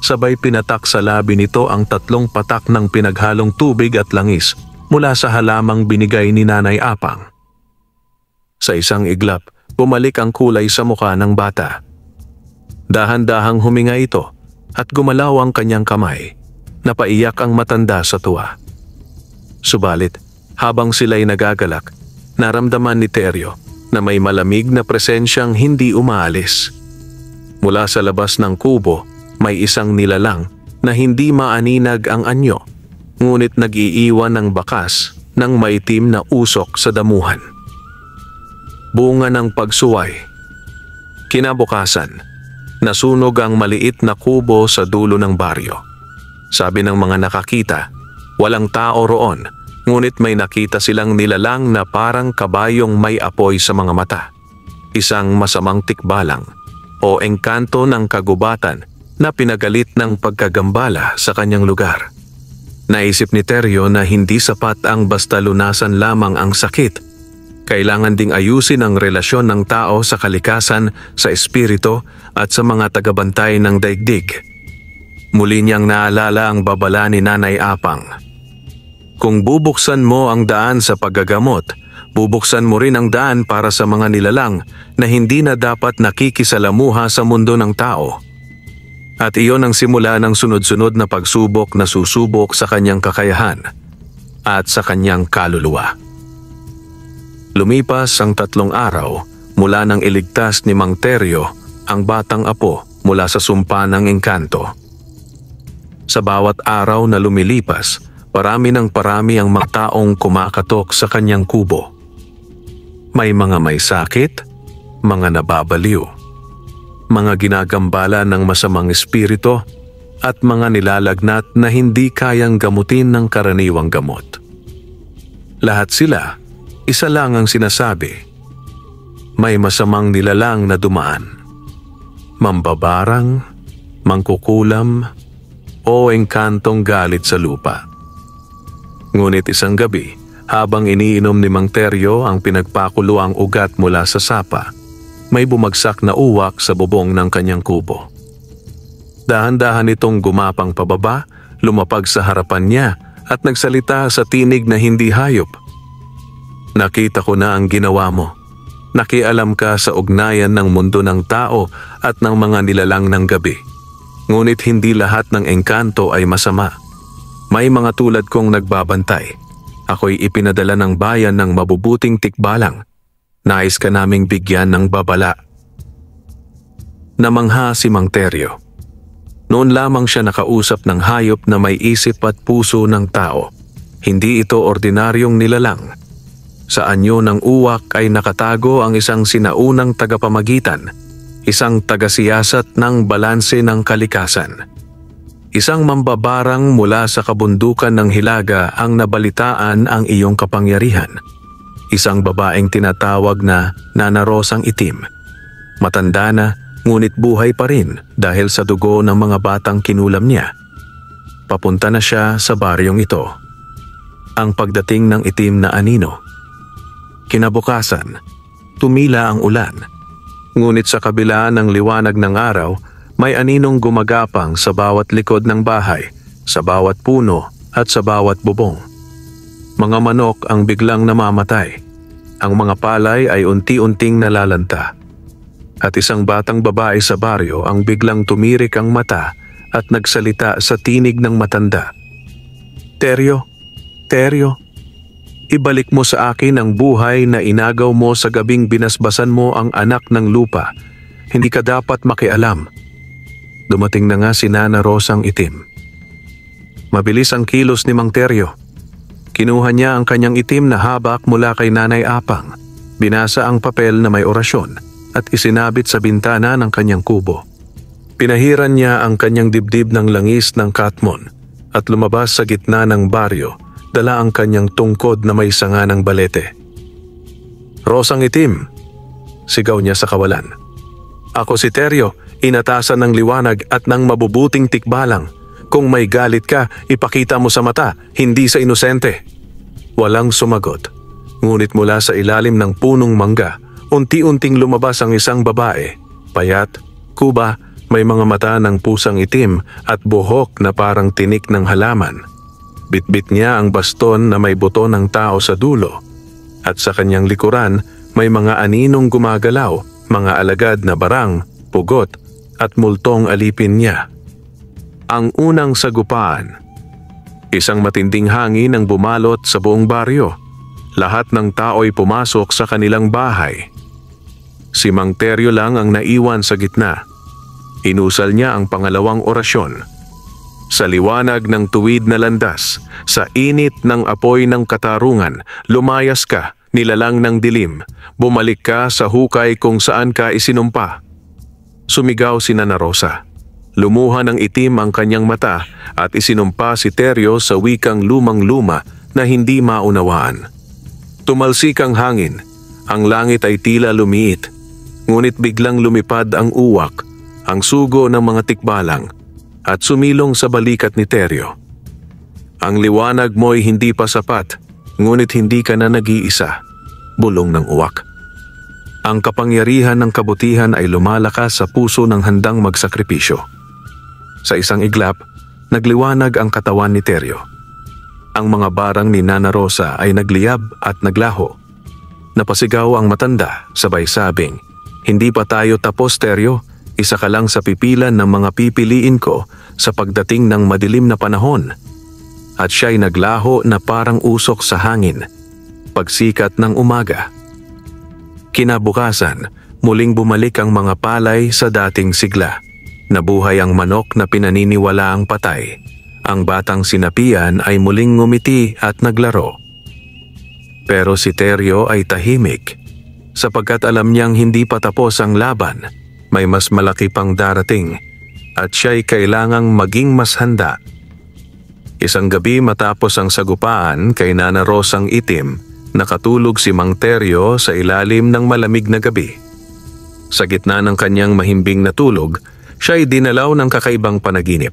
Sabay pinatak sa labi nito ang 3 patak ng pinaghalong tubig at langis mula sa halamang binigay ni Nanay Apang. Sa isang iglap, bumalik ang kulay sa mukha ng bata. Dahan-dahang huminga ito at gumalaw ang kanyang kamay. Napaiyak ang matanda sa tuwa. Subalit, habang sila'y nagagalak, naramdaman ni Teryo na may malamig na presensyang hindi umaalis. Mula sa labas ng kubo, may isang nilalang na hindi maaninag ang anyo, ngunit nag-iiwan ng bakas ng maitim na usok sa damuhan. Bunga ng pagsuway. Kinabukasan, nasunog ang maliit na kubo sa dulo ng baryo. Sabi ng mga nakakita, walang tao roon, ngunit may nakita silang nilalang na parang kabayong may apoy sa mga mata. Isang masamang tikbalang o engkanto ng kagubatan na pinagalit ng pagkagambala sa kanyang lugar. Naisip ni Teryo na hindi sapat ang basta lunasan lamang ang sakit. Kailangan ding ayusin ang relasyon ng tao sa kalikasan, sa espiritu at sa mga tagabantay ng daigdig. Muli niyang naalala ang babala ni Nanay Apang. Kung bubuksan mo ang daan sa paggagamot, bubuksan mo rin ang daan para sa mga nilalang na hindi na dapat nakikisalamuha sa mundo ng tao. At iyon ang simula ng sunod-sunod na pagsubok na susubok sa kanyang kakayahan at sa kanyang kaluluwa. Lumipas ang 3 araw mula nang iligtas ni Mang Teryo ang batang apo mula sa sumpa ng engkanto. Sa bawat araw na lumilipas, parami ng parami ang mga taong kumakatok sa kanyang kubo. May mga may sakit, mga nababaliw, mga ginagambala ng masamang espiritu at mga nilalagnat na hindi kayang gamutin ng karaniwang gamot. Lahat sila, isa lang ang sinasabi, may masamang nilalang na dumaan. Mambabarang, mangkukulam, o engkantong galit sa lupa. Ngunit isang gabi, habang iniinom ni Mang Teryo ang pinagpakuluang ugat mula sa sapa, may bumagsak na uwak sa bubong ng kanyang kubo. Dahan-dahan itong gumapang pababa, lumapag sa harapan niya at nagsalita sa tinig na hindi hayop. Nakita ko na ang ginawa mo. Nakialam ka sa ugnayan ng mundo ng tao at ng mga nilalang ng gabi. Ngunit hindi lahat ng engkanto ay masama. May mga tulad kong nagbabantay. Ako'y ipinadala ng bayan ng mabubuting tikbalang. Nais ka naming bigyan ng babala. Namangha si Mang Teryo. Noon lamang siya nakausap ng hayop na may isip at puso ng tao. Hindi ito ordinaryong nilalang. Sa anyo ng uwak ay nakatago ang isang sinaunang tagapamagitan, isang tagasiyasat ng balanse ng kalikasan. Isang mambabarang mula sa kabundukan ng Hilaga ang nabalitaan ang iyong kapangyarihan. Isang babaeng tinatawag na Nana Rosang Itim. Matanda na, ngunit buhay pa rin dahil sa dugo ng mga batang kinulam niya. Papunta na siya sa baryong ito. Ang pagdating ng itim na anino. Kinabukasan, tumila ang ulan. Ngunit sa kabila ng liwanag ng araw, may aninong gumagapang sa bawat likod ng bahay, sa bawat puno at sa bawat bubong. Mga manok ang biglang namamatay. Ang mga palay ay unti-unting nalalanta. At isang batang babae sa baryo ang biglang tumirik ang mata at nagsalita sa tinig ng matanda. Teryo, Teryo, ibalik mo sa akin ang buhay na inagaw mo sa gabing binasbasan mo ang anak ng lupa. Hindi ka dapat makialam. Dumating na nga si Nana Rosang Itim. Mabilis ang kilos ni Mang Teryo. Kinuha niya ang kanyang itim na habak mula kay Nanay Apang. Binasa ang papel na may orasyon at isinabit sa bintana ng kanyang kubo. Pinahiran niya ang kanyang dibdib ng langis ng katmon at lumabas sa gitna ng baryo, dala ang kanyang tungkod na may sanga ng balete. "Rosang itim!" sigaw niya sa kawalan. "Ako si Teryo, inatasan ng liwanag at ng mabubuting tikbalang. Kung may galit ka, ipakita mo sa mata, hindi sa inosente." Walang sumagot, ngunit mula sa ilalim ng punong mangga, unti-unting lumabas ang isang babae, payat, kuba, may mga mata ng pusang itim at buhok na parang tinik ng halaman. Bitbit niya ang baston na may buto ng tao sa dulo, at sa kanyang likuran may mga aninong gumagalaw, mga alagad na barang, pugot at multong alipin niya. Ang unang sagupaan. Isang matinding hangin ang bumalot sa buong baryo. Lahat ng tao'y pumasok sa kanilang bahay. Si Mang Teryo lang ang naiwan sa gitna. Inusal niya ang pangalawang orasyon. Sa liwanag ng tuwid na landas, sa init ng apoy ng katarungan, lumayas ka, nilalang ng dilim, bumalik ka sa hukay kung saan ka isinumpa. Sumigaw si Nana Rosa. Lumuha ng itim ang kanyang mata at isinumpa si Teryo sa wikang lumang-luma na hindi maunawaan. Tumalsik ang hangin, ang langit ay tila lumiit, ngunit biglang lumipad ang uwak, ang sugo ng mga tikbalang, at sumilong sa balikat ni Teryo. "Ang liwanag mo'y hindi pa sapat, ngunit hindi ka na nag-iisa," bulong ng uwak. "Ang kapangyarihan ng kabutihan ay lumalakas sa puso ng handang magsakripisyo." Sa isang iglap, nagliwanag ang katawan ni Teryo. Ang mga barang ni Nana Rosa ay nagliyab at naglaho. Napasigaw ang matanda, sabay sabing, "Hindi pa tayo tapos, Teryo. Isa ka lang sa pipilan ng mga pipiliin ko sa pagdating ng madilim na panahon." At siya'y naglaho na parang usok sa hangin, pagsikat ng umaga. Kinabukasan, muling bumalik ang mga palay sa dating sigla. Nabuhay ang manok na pinaniniwalaang patay. Ang batang sinapian ay muling ngumiti at naglaro. Pero si Teryo ay tahimik, sapagkat alam niyang hindi pa tapos ang laban. May mas malaki pang darating, at siya'y kailangang maging mas handa. Isang gabi matapos ang sagupaan kay Nana Rosang itim, nakatulog si Mang Teryo sa ilalim ng malamig na gabi. Sa gitna ng kanyang mahimbing na tulog, siya'y dinalaw ng kakaibang panaginip.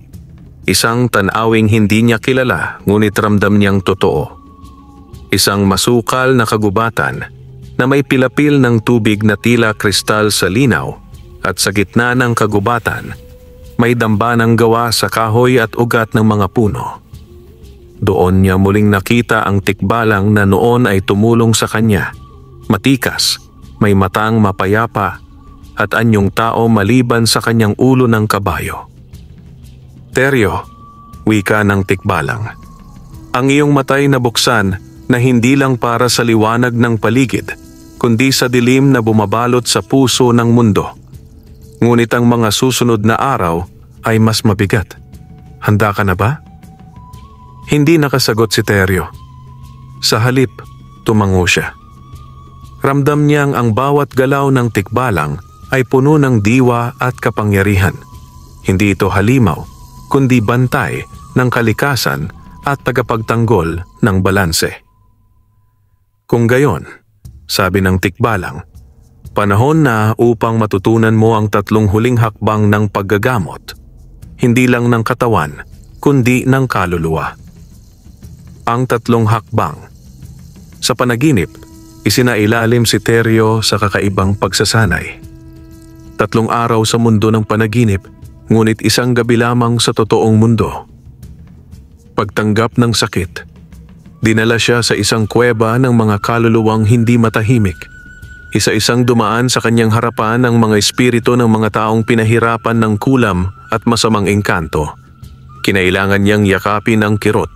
Isang tanawing hindi niya kilala, ngunit ramdam niyang totoo. Isang masukal na kagubatan na may pilapil ng tubig na tila kristal sa linaw, at sa gitna ng kagubatan, may dambanang gawa sa kahoy at ugat ng mga puno. Doon niya muling nakita ang tikbalang na noon ay tumulong sa kanya. Matikas, may matang mapayapa, at anyong tao maliban sa kanyang ulo ng kabayo. "Teryo," wika ng tikbalang, "ang iyong matay nabuksan na hindi lang para sa liwanag ng paligid, kundi sa dilim na bumabalot sa puso ng mundo. Ngunit ang mga susunod na araw ay mas mabigat. Handa ka na ba?" Hindi nakasagot si Teryo. Sa halip, tumango siya. Ramdam niyang ang bawat galaw ng tikbalang ay puno ng diwa at kapangyarihan. Hindi ito halimaw, kundi bantay ng kalikasan at tagapagtanggol ng balanse. "Kung gayon," sabi ng tikbalang, "panahon na upang matutunan mo ang tatlong huling hakbang ng paggagamot, hindi lang ng katawan, kundi ng kaluluwa." Ang tatlong hakbang. Sa panaginip, isinailalim si Teryo sa kakaibang pagsasanay. 3 araw sa mundo ng panaginip, ngunit isang gabi lamang sa totoong mundo. Pagtanggap ng sakit, dinala siya sa isang kuweba ng mga kaluluwang hindi matahimik. Isa-isang dumaan sa kanyang harapan ang mga espiritu ng mga taong pinahirapan ng kulam at masamang engkanto. Kinailangan niyang yakapin ang kirot,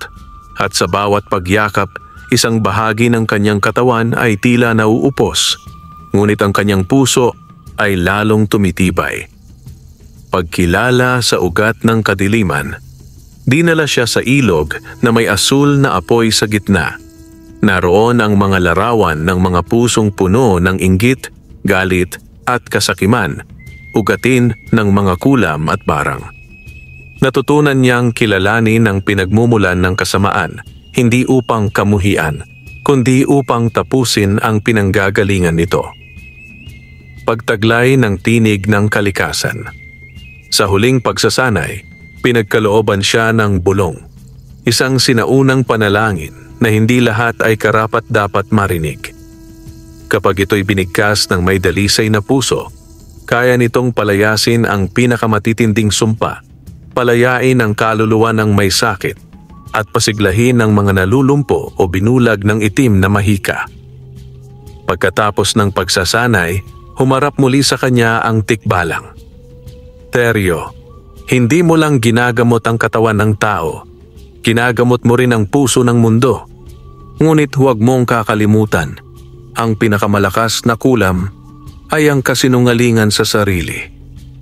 at sa bawat pagyakap, isang bahagi ng kanyang katawan ay tila nauupos, ngunit ang kanyang puso ay lalong tumitibay. Pagkilala sa ugat ng kadiliman, dinala siya sa ilog na may asul na apoy sa gitna. Naroon ang mga larawan ng mga pusong puno ng inggit, galit at kasakiman, ugatin ng mga kulam at barang. Natutunan niyang kilalanin ang pinagmumulan ng kasamaan, hindi upang kamuhian, kundi upang tapusin ang pinanggagalingan nito. Pagtaglay ng tinig ng kalikasan. Sa huling pagsasanay, pinagkalooban siya ng bulong, isang sinaunang panalangin na hindi lahat ay karapat-dapat marinig. Kapag ito'y binigkas ng may dalisay na puso, kaya nitong palayasin ang pinakamatitinding sumpa, palayain ang kaluluwa ng may sakit, at pasiglahin ng mga nalulumpo o binulag ng itim na mahika. Pagkatapos ng pagsasanay, humarap muli sa kanya ang tikbalang. Teryo, hindi mo lang ginagamot ang katawan ng tao, ginagamot mo rin ang puso ng mundo. Ngunit huwag mong kakalimutan, ang pinakamalakas na kulam ay ang kasinungalingan sa sarili.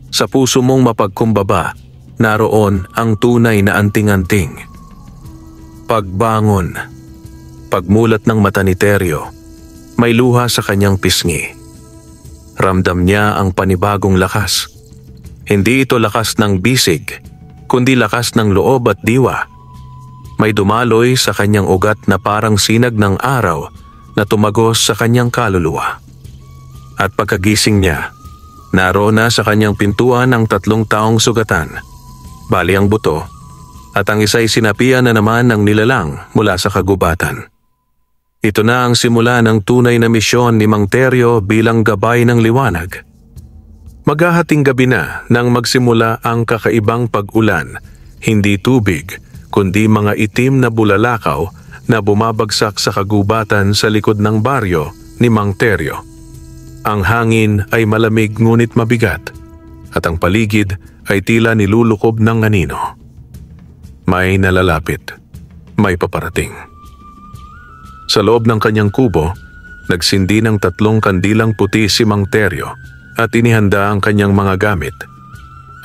Sa puso mong mapagkumbaba, naroon ang tunay na anting-anting. Pagbangon. Pagmulat ng mata ni Teryo, may luha sa kanyang pisngi. Ramdam niya ang panibagong lakas. Hindi ito lakas ng bisig, kundi lakas ng loob at diwa. May dumaloy sa kanyang ugat na parang sinag ng araw na tumagos sa kanyang kaluluwa. At pagkagising niya, naroon na sa kanyang pintuan ang 3 taong sugatan, bali ang buto, at ang isa'y sinapian na naman ng nilalang mula sa kagubatan. Ito na ang simula ng tunay na misyon ni Mang Teryo bilang gabay ng liwanag. Maghahating gabi na nang magsimula ang kakaibang pag-ulan, hindi tubig, kundi mga itim na bulalakaw na bumabagsak sa kagubatan sa likod ng baryo ni Mang Teryo. Ang hangin ay malamig ngunit mabigat, at ang paligid ay tila nilulukob ng anino. May nalalapit, may paparating. Sa loob ng kanyang kubo, nagsindi ng 3 kandilang puti si Mang Teryo at inihanda ang kanyang mga gamit.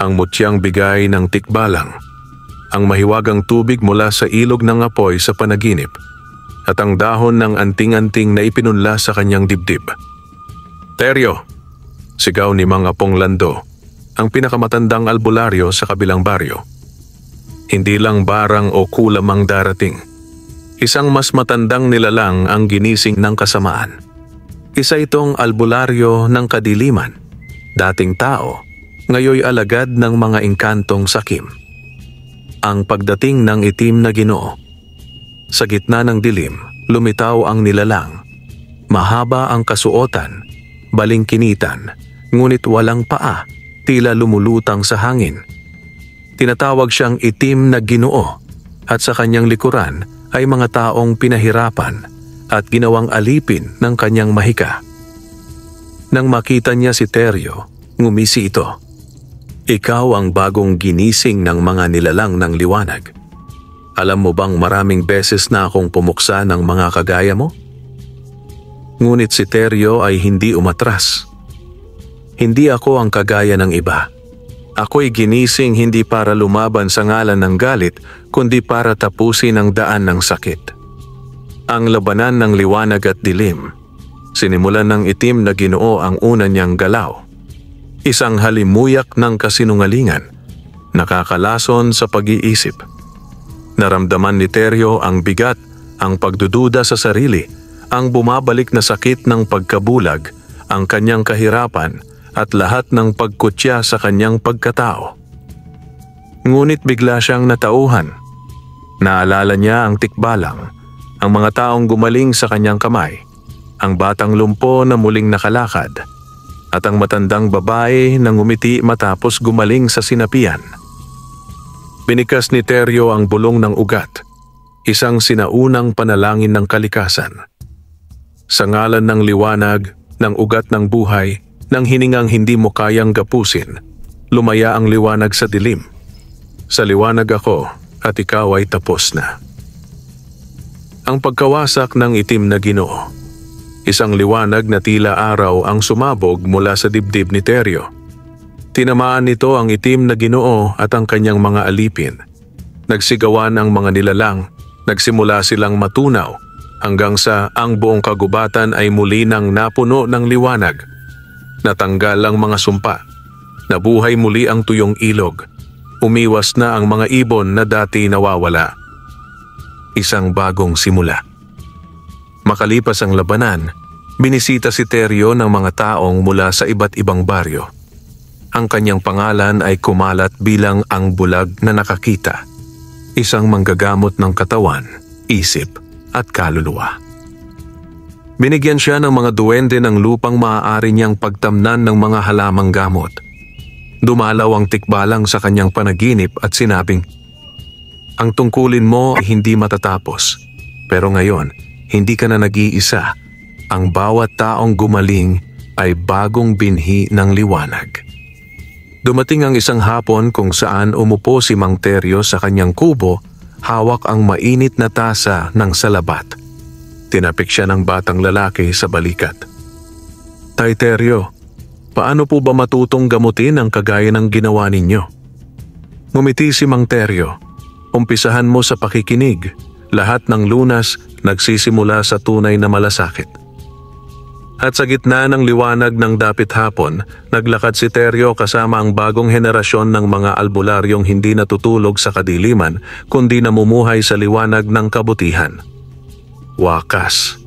Ang mutyang bigay ng tikbalang, ang mahiwagang tubig mula sa ilog ng apoy sa panaginip, at ang dahon ng anting-anting na ipinunla sa kanyang dibdib. "Teryo!" sigaw ni Mang Apong Lando, ang pinakamatandang albularyo sa kabilang baryo. Hindi lang barang o kulam ang darating. Isang mas matandang nilalang ang ginising ng kasamaan. Isa itong albularyo ng kadiliman, dating tao, ngayoy alagad ng mga engkantong sakim. Ang pagdating ng itim na Ginoo. Sa gitna ng dilim, lumitaw ang nilalang. Mahaba ang kasuotan, balingkinitan, ngunit walang paa, tila lumulutang sa hangin. Tinatawag siyang itim na Ginoo, at sa kanyang likuran ay mga taong pinahirapan at ginawang alipin ng kanyang mahika. Nang makita niya si Teryo, ngumisi ito. "Ikaw ang bagong ginising ng mga nilalang ng liwanag. Alam mo bang maraming beses na akong pumuksa ng mga kagaya mo?" Ngunit si Teryo ay hindi umatras. "Hindi ako ang kagaya ng iba. Ako'y ginising hindi para lumaban sa ngalan ng galit, kundi para tapusin ang daan ng sakit. Ang labanan ng liwanag at dilim. Sinimulan ng itim na Ginoo ang una niyang galaw. Isang halimuyak ng kasinungalingan, nakakalason sa pag-iisip. Naramdaman ni Teryo ang bigat, ang pagdududa sa sarili, ang bumabalik na sakit ng pagkabulag, ang kanyang kahirapan, at lahat ng pagkutya sa kanyang pagkatao. Ngunit bigla siyang natauhan. Naalala niya ang tikbalang, ang mga taong gumaling sa kanyang kamay, ang batang lumpo na muling nakalakad, at ang matandang babae na ngumiti matapos gumaling sa sinapian. Binikas ni Teryo ang bulong ng ugat, isang sinaunang panalangin ng kalikasan. Sa ngalan ng liwanag, ng ugat ng buhay, ng hiningang hindi mo kayang gapusin, lumaya ang liwanag sa dilim. Sa liwanag ako at ikaw ay tapos na. Ang pagkawasak ng itim na Ginoo. Isang liwanag na tila araw ang sumabog mula sa dibdib ni Teryo. Tinamaan nito ang itim na Ginoo at ang kanyang mga alipin. Nagsigawan ang mga nilalang, nagsimula silang matunaw, hanggang sa ang buong kagubatan ay muli nang napuno ng liwanag. Natanggal ang mga sumpa. Nabuhay muli ang tuyong ilog. Umiwas na ang mga ibon na dati nawawala. Isang bagong simula. Makalipas ang labanan, binisita si Teryo ng mga taong mula sa iba't ibang baryo. Ang kanyang pangalan ay kumalat bilang ang bulag na nakakita, isang manggagamot ng katawan, isip at kaluluwa. Binigyan siya ng mga duwende ng lupang maaari niyang pagtamnan ng mga halamang gamot. Dumalaw ang tikbalang sa kanyang panaginip at sinabing, "Ang tungkulin mo ay hindi matatapos, pero ngayon, hindi ka na nag-iisa. Ang bawat taong gumaling ay bagong binhi ng liwanag." Dumating ang isang hapon kung saan umupo si Mang Teryo sa kanyang kubo, hawak ang mainit na tasa ng salabat. Tinapik siya ng batang lalaki sa balikat. "Tay Teryo, paano po ba matutong gamutin ang kagaya ng ginawa ninyo?" Ngumiti si Mang Teryo. "Umpisahan mo sa pakikinig. Lahat ng lunas nagsisimula sa tunay na malasakit." At sa gitna ng liwanag ng dapit hapon, naglakad si Teryo kasama ang bagong henerasyon ng mga albularyong hindi natutulog sa kadiliman kundi namumuhay sa liwanag ng kabutihan. Wakas,